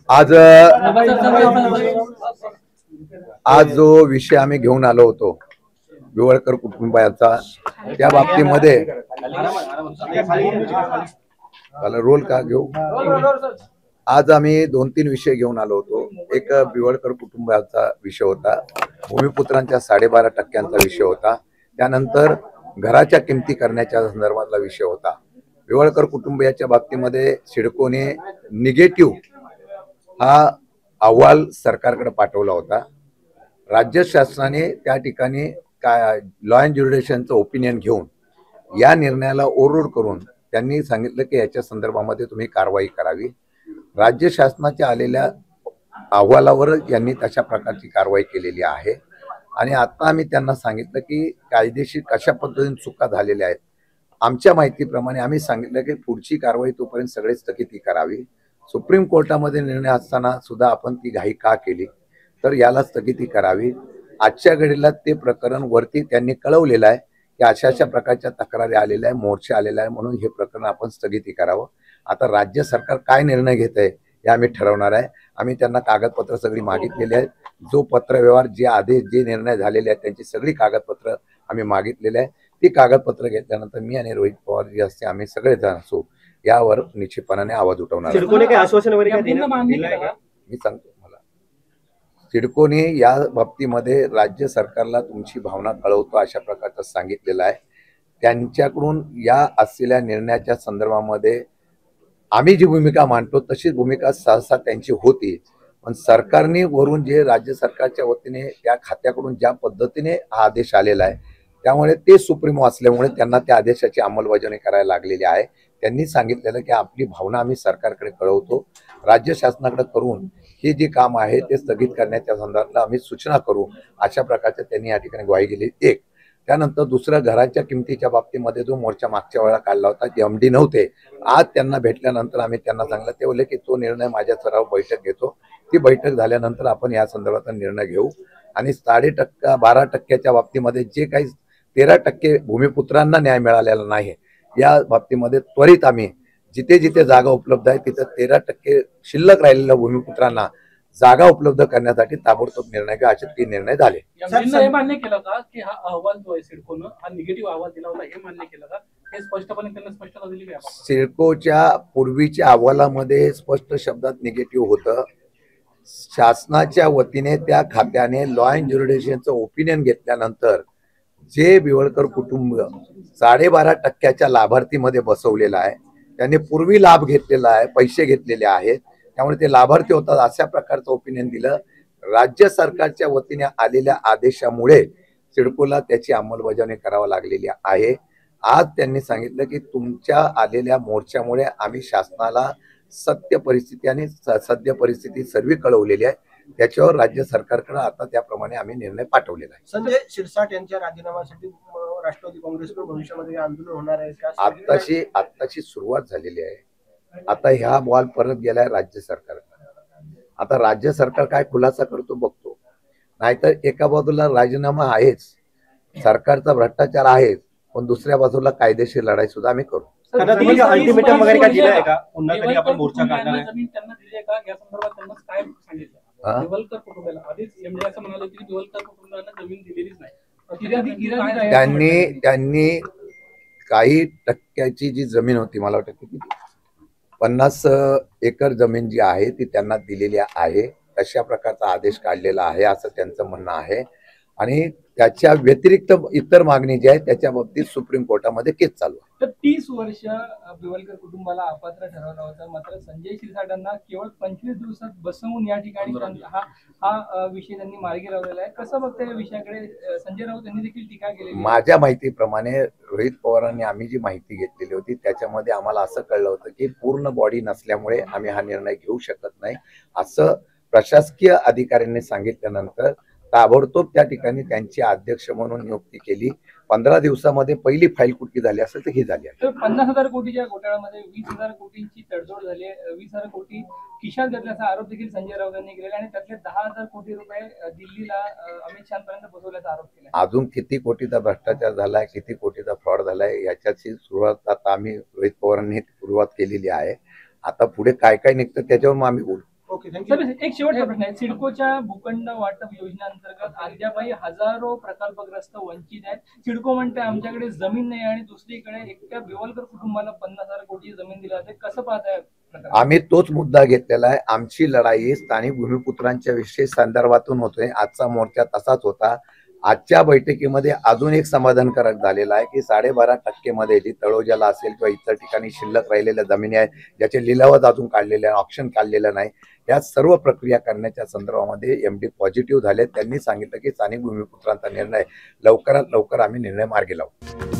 आज आज जो विषय आम्ही घेऊन आलो होतो बिवळकर कुटुंबाचा, त्या बाबतीमध्ये रोल का घेऊ, आज आम्ही 2-3 विषय घेऊन आलो होतो. एक बिवळकर कुटुंबाचा विषय होता, भूमिपुत्रांच्या 12.5% विषय होता, त्यानंतर घराच्या किमती करण्याच्या संदर्भातला विषय होता. बिवळकर कुटुंबियाच्या बाबतीमध्ये सिडकोने निगेटिव्ह हा अहवाल सरकारकडे पाठवला होता. राज्य शासनाने त्या ठिकाणी काय लॉ अँड ज्युरिडिक्शनचं ओपिनियन घेऊन या निर्णयाला ओव्हररूल करून त्यांनी सांगितलं की याच्या संदर्भामध्ये तुम्ही कारवाई करावी. राज्य शासनाच्या आलेल्या अहवालावर यांनी तशा प्रकारची कारवाई केलेली आहे. आणि आता आम्ही त्यांना सांगितलं की कायदेशीर कशा पद्धतीने चुका झालेल्या आहेत. आमच्या माहितीप्रमाणे आम्ही सांगितलं की पुढची कारवाई तोपर्यंत सगळे स्थगिती करावी. सुप्रीम कोर्टामध्ये निर्णय असताना सुद्धा आपण ती घाई का केली, तर याला स्थगिती करावी. आजच्या घडीला ते प्रकरण वरती त्यांनी कळवलेलं आहे की अशा प्रकारच्या तक्रारी आलेल्या आहे, मोर्चे आलेला आहे, म्हणून हे प्रकरण आपण स्थगिती करावं. आता राज्य सरकार काय निर्णय घेत आहे हे आम्ही ठरवणार आहे. आम्ही त्यांना कागदपत्र सगळी मागितलेली आहेत. जो पत्रव्यवहार, जे आदेश, जे निर्णय झालेले आहेत त्यांची सगळी कागदपत्र आम्ही मागितलेली आहे. ती कागदपत्र घेतल्यानंतर मी आणि रोहित पवार जे असते आम्ही सगळेजण असू यावर निश्चितपणाने आवाज उठवणार. मी सांगतो मला, सिडकोने या बाबतीमध्ये राज्य सरकारला तुमची भावना कळवतो अशा प्रकारचं सांगितलेलं आहे. त्यांच्याकडून या असलेल्या निर्णयाच्या संदर्भामध्ये आम्ही जी भूमिका मांडतो तशीच भूमिका सहसा त्यांची होती. पण सरकारने वरून जे राज्य सरकारच्या वतीने त्या खात्याकडून ज्या पद्धतीने हा आदेश आलेला आहे त्यामुळे ते सुप्रीमो असल्यामुळे त्यांना त्या आदेशाची अंमलबजावणी करायला लागलेली आहे. त्यांनी सांगितलेलं की आपली भावना आम्ही सरकारकडे कळवतो, राज्य शासनाकडे करून हे जे काम आहे ते स्थगित करण्याच्या संदर्भात आम्ही सूचना करू, अशा प्रकारचं त्यांनी या ठिकाणी ग्वाही दिली. एक त्यानंतर दुसरं, घराच्या किमतीच्या बाबतीमध्ये जो मोर्चा मागच्या वेळेला काढला होता, जे एमडी नव्हते, आज त्यांना भेटल्यानंतर आम्ही त्यांना सांगितलं, ते बोलले की तो निर्णय माझ्या सराव बैठक घेतो. ती बैठक झाल्यानंतर आपण या संदर्भात निर्णय घेऊ. आणि 12% बाबतीमध्ये जे काही 13% भूमिपुत्रांना न्याय मिळालेला नाही, या बाबतीमध्ये त्वरित आम्ही जिथे जिथे जागा उपलब्ध आहे तिथे 13% शिल्लक राहिलेल्या भूमिपुत्रांना जागा उपलब्ध करण्यासाठी ताबडतोब निर्णय घ्या, असे 3 निर्णय झाले. हे मान्य केलं का की हा अहवाल जो आहे सिडकोनं हा निगेटिव्ह अहवाल दिला होता, हे मान्य केलं का? हे स्पष्टपणे त्यांना स्पष्टता दिली का? सिडकोच्या पूर्वीच्या अहवालामध्ये स्पष्ट शब्दात निगेटिव्ह होतं. शासनाच्या वतीने त्या खात्याने लॉ अँड ज्युरिडिक्शनचं ओपिनियन घेतल्यानंतर जे बिवळकर कुटुंब 12.5% लाभार्थीमध्ये बसवलेलं आहे, त्यांनी पूर्वी लाभ घेतलेला आहे, पैसे घेतलेले आहेत, त्यामुळे ते लाभार्थी होतात अशा प्रकारचं ओपिनियन दिलं. राज्य सरकारच्या वतीने आलेल्या आदेशामुळे सिडकोला त्याची अंमलबजावणी करावी लागलेली आहे. आज त्यांनी सांगितलं की तुमच्या आलेल्या मोर्चामुळे आम्ही शासनाला सत्य परिस्थिती आणि सद्य परिस्थिती सर्व कळवलेली आहे. त्याच्यावर राज्य सरकारकडे आता त्याप्रमाणे आम्ही निर्णय पाठवलेला आहे. संजय शिरसाट यांच्या राजीनाम्यासाठी राष्ट्रवादी काँग्रेसकडून भविष्यामध्ये आंदोलन होणार आहे का? आत्ताची सुरुवात झालेली आहे. आता ह्या बॉल परत गेलाय राज्य सरकारकडे. आता राज्य सरकार काय खुलासा करतो बघतो. नाहीतर एका बाजूला राजीनामा आहेच, सरकारचा भ्रष्टाचार आहेच, पण दुसऱ्या बाजूला कायदेशीर लढाई सुद्धा आम्ही करू. अल्टिमेटम वगैरे काय दिलं आहे का? पुन्हा कधी आपण मोर्चा काढणार आहे? त्यांना दिली आहे का या संदर्भात? त्यांना काय सांगितलं बिवलकर कुटुंबाला? आधीच एमडी असं म्हणाले की बिवलकर कुटुंबाला जमीन दिलेलीच नाही. त्यांनी काही टक्क्याची जी जमीन होती, मला वाटतं किती 50 एकर जमीन जी आहे ती त्यांना दिलेली आहे, तशा प्रकारचा आदेश काढलेला आहे असं त्यांचं म्हणणं आहे. आणि त्याच्या व्यतिरिक्त इतर मागणी जी आहे त्याच्या बाबतीत सुप्रीम कोर्टामध्ये केस चालू आहे. तर 30 वर्ष बिवलकर कुटुंबाला अपात्र ठरवलं होतं, मात्र संजय शिरसाटांना केवळ 25 दिवसात बसवून या ठिकाणी हा विषय त्यांनी मार्गी लावलेला आहे. कसं बघता या विषयाकडे? संजय राऊत यांनी देखील टीका केलेली. माझ्या माहितीप्रमाणे रोहित पवारांनी आम्ही जी माहिती घेतलेली होती त्याच्यामध्ये आम्हाला असं कळलं होतं की पूर्ण बॉडी नसल्यामुळे आम्ही हा निर्णय घेऊ शकत नाही, असं प्रशासकीय अधिकाऱ्यांनी सांगितल्यानंतर ताबडतोब त्या ठिकाणी त्यांची अध्यक्ष म्हणून नियुक्ती केली. 15 दिवसामध्ये पहिली फाईल कुठली झाली असेल तर ही झाली आहे. 50,000 कोटीच्या घोटाळ्यामध्ये 20,000 कोटींची तडजोड झाली. 20,000 कोटी खिशात घेतल्याचा आरोप देखील संजय राऊत यांनी केलेला आणि त्यातले 10,000 कोटी रुपये दिल्लीला अमित शहापर्यंत पोहोचवल्याचा आरोप केला. अजून किती कोटीचा भ्रष्टाचार झालाय, किती कोटीचा फ्रॉड झालाय याच्याची सुरुवात आता आम्ही रोहित पवारांनी सुरुवात केलेली आहे. आता पुढे काय काय निघतं त्याच्यावर मग आम्ही बोलू. Okay, thank you. सर एक शेवटचा प्रश्न आहे. सिडकोच्या भूखंड वाटप योजनेअंतर्गत अद्यापही हजारो प्रकल्पग्रस्त वंचित आहेत. सिडको म्हणते आमच्याकडे जमीन नाही आणि दुसरीकडे एकट्या बिवलकर कुटुंबाला 50,000 कोटी जमीन दिली जाते. कसं पाहताय प्रकरण? आम्ही तोच मुद्दा घेतलेला आहे. आमची लढाई स्थानिक भूमिपुत्रांच्या विषय संदर्भातून होतोय. आजचा मोर्चा तसाच होता. आजच्या बैठकीमध्ये अजून एक समाधानकारक झालेला आहे की 12.5% मध्ये जी तळोजाला असेल किंवा इतर ठिकाणी शिल्लक राहिलेल्या जमिनी आहेत ज्याचे लिलावच अजून काढलेले ऑप्शन काढलेलं नाही, या सर्व प्रक्रिया करण्याच्या संदर्भामध्ये MD पॉझिटिव्ह झाले. त्यांनी सांगितलं की स्थानिक भूमिपुत्रांचा निर्णय लवकरात लवकर आम्ही निर्णय मार्गी लावू.